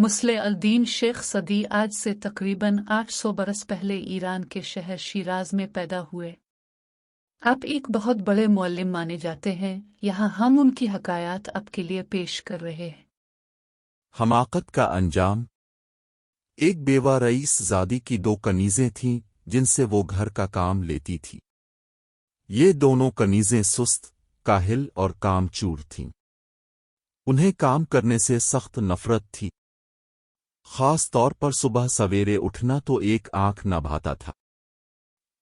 मुस्लिह al-Din Sheikh सदी आज से तकरीबन 800 बरस पहले ईरान के शहर शिराज में पैदा हुए। आप एक बहुत बड़े मुअल्लिम माने जाते हैं। यहाँ हम उनकी हकायात आपके लिए पेश कर रहे हैं। हमाकत का अंजाम। एक बेवा रईस ज़ादी की 2 कनीज़ें थीं जिनसे वो घर का काम लेती थी। ये दोनों कनीज़ें सुस्त, काहिल और कामचूर थीं। उन्हें काम करने से सख्त नफरत थी। खास तौर पर सुबह सवेरे उठना तो एक आंख न भाता था।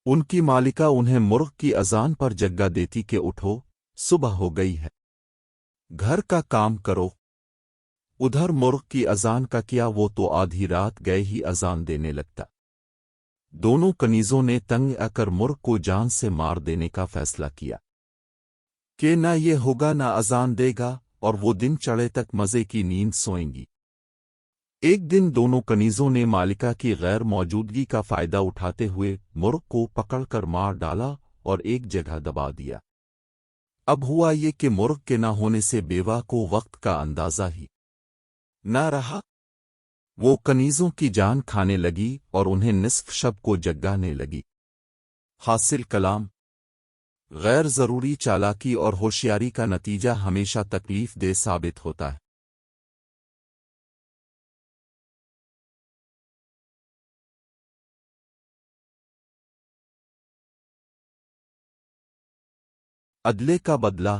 उनकी मालिका उन्हें मुर्ग की अजान पर जग्गा देती कि उठो, सुबह हो गई है, घर का काम करो। उधर मुर्ग की अजान का किया वो तो आधी रात गए ही अजान देने लगता। दोनों कनीज़ों ने तंग आकर मुर्ग को जान से मार देने का फैसला किया कि न ये होगा न अजान देगा, और वो दिन चढ़े तक मज़े की नींद सोएंगी। एक दिन दोनों कनीज़ों ने मालिका की गैर मौजूदगी का फ़ायदा उठाते हुए मुर्ग को पकड़कर मार डाला और एक जगह दबा दिया। अब हुआ ये कि मुर्ग के न होने से बेवा को वक्त का अंदाज़ा ही न रहा। वो कनीज़ों की जान खाने लगी और उन्हें निस्फ शब को जगाने लगी। हासिल कलाम, गैर ज़रूरी चालाकी और होशियारी का नतीजा हमेशा तकलीफ दे साबित होता है। अदले का बदला।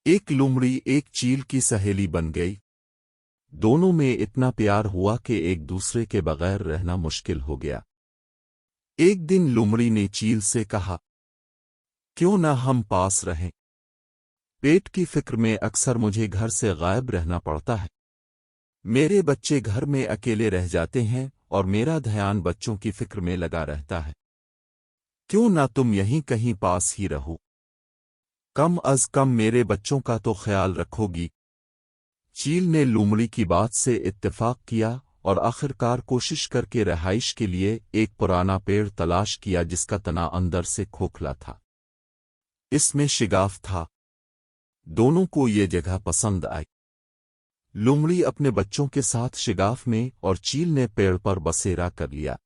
एक लोमड़ी एक चील की सहेली बन गई। दोनों में इतना प्यार हुआ कि एक दूसरे के बगैर रहना मुश्किल हो गया। एक दिन लोमड़ी ने चील से कहा, क्यों ना हम पास रहें? पेट की फिक्र में अक्सर मुझे घर से गायब रहना पड़ता है। मेरे बच्चे घर में अकेले रह जाते हैं और मेरा ध्यान बच्चों की फिक्र में लगा रहता है। क्यों ना तुम यहीं कहीं पास ही रहो? कम अज कम मेरे बच्चों का तो ख्याल रखोगी। चील ने लोमड़ी की बात से इत्तेफाक किया और आखिरकार कोशिश करके रहाइश के लिए एक पुराना पेड़ तलाश किया जिसका तना अंदर से खोखला था। इसमें शिगाफ था। दोनों को ये जगह पसंद आई। लोमड़ी अपने बच्चों के साथ शिगाफ में और चील ने पेड़ पर बसेरा कर लिया।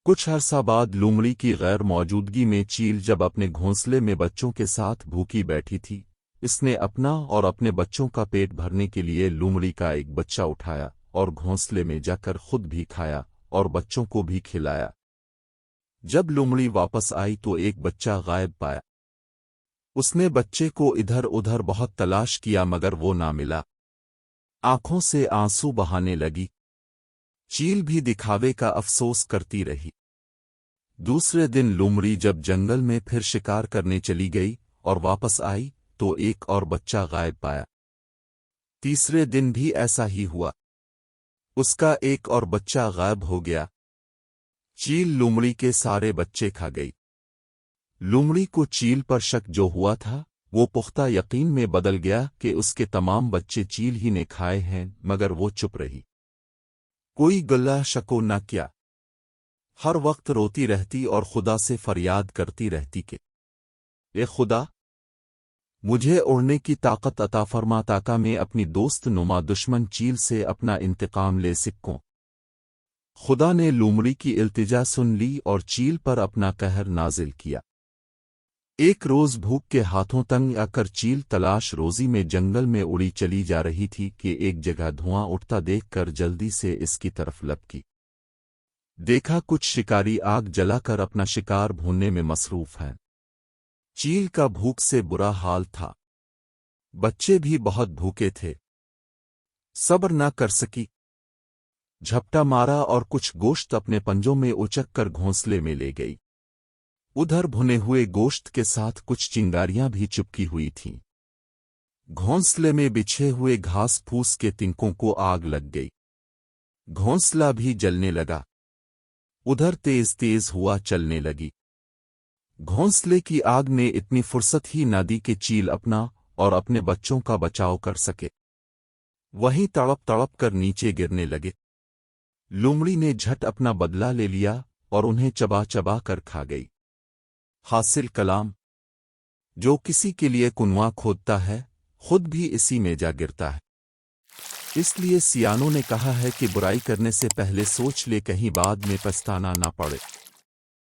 कुछ अरसा बाद लोमड़ी की गैर मौजूदगी में चील जब अपने घोंसले में बच्चों के साथ भूखी बैठी थी, इसने अपना और अपने बच्चों का पेट भरने के लिए लोमड़ी का एक बच्चा उठाया और घोंसले में जाकर खुद भी खाया और बच्चों को भी खिलाया। जब लोमड़ी वापस आई तो एक बच्चा गायब पाया। उसने बच्चे को इधर उधर बहुत तलाश किया मगर वो ना मिला। आंखों से आंसू बहाने लगी। चील भी दिखावे का अफसोस करती रही। दूसरे दिन लोमड़ी जब जंगल में फिर शिकार करने चली गई और वापस आई तो एक और बच्चा गायब पाया। तीसरे दिन भी ऐसा ही हुआ। उसका एक और बच्चा गायब हो गया। चील लोमड़ी के सारे बच्चे खा गई। लोमड़ी को चील पर शक जो हुआ था वो पुख्ता यकीन में बदल गया कि उसके तमाम बच्चे चील ही ने खाए हैं, मगर वो चुप रही। कोई गल्ला शको न किया। हर वक्त रोती रहती और खुदा से फरियाद करती रहती कि ए खुदा, मुझे उड़ने की ताकत अता फरमा ताकि मैं अपनी दोस्त नुमा दुश्मन चील से अपना इंतकाम ले सकूं। खुदा ने लोमड़ी की इल्तिजा सुन ली और चील पर अपना कहर नाजिल किया। एक रोज भूख के हाथों तंग आकर चील तलाश रोजी में जंगल में उड़ी चली जा रही थी कि एक जगह धुआं उठता देखकर जल्दी से इसकी तरफ लपकी। देखा कुछ शिकारी आग जलाकर अपना शिकार भूनने में मसरूफ हैं। चील का भूख से बुरा हाल था। बच्चे भी बहुत भूखे थे। सब्र न कर सकी। झपटा मारा और कुछ गोश्त अपने पंजों में उचक कर घोंसले में ले गई। उधर भुने हुए गोश्त के साथ कुछ चिंगारियां भी चिपकी हुई थीं। घोंसले में बिछे हुए घास फूस के तिनकों को आग लग गई। घोंसला भी जलने लगा। उधर तेज तेज हुआ चलने लगी। घोंसले की आग ने इतनी फुर्सत ही न दी कि चील अपना और अपने बच्चों का बचाव कर सके। वहीं तड़प तड़प कर नीचे गिरने लगे। लोमड़ी ने झट अपना बदला ले लिया और उन्हें चबा चबा कर खा गई। हासिल कलाम, जो किसी के लिए कुनवा खोदता है खुद भी इसी में जा गिरता है। اس لیے سیانوں نے کہا ہے کہ برائی کرنے سے پہلے سوچ لے، کہیں بعد میں پچھتانا نہ پڑے۔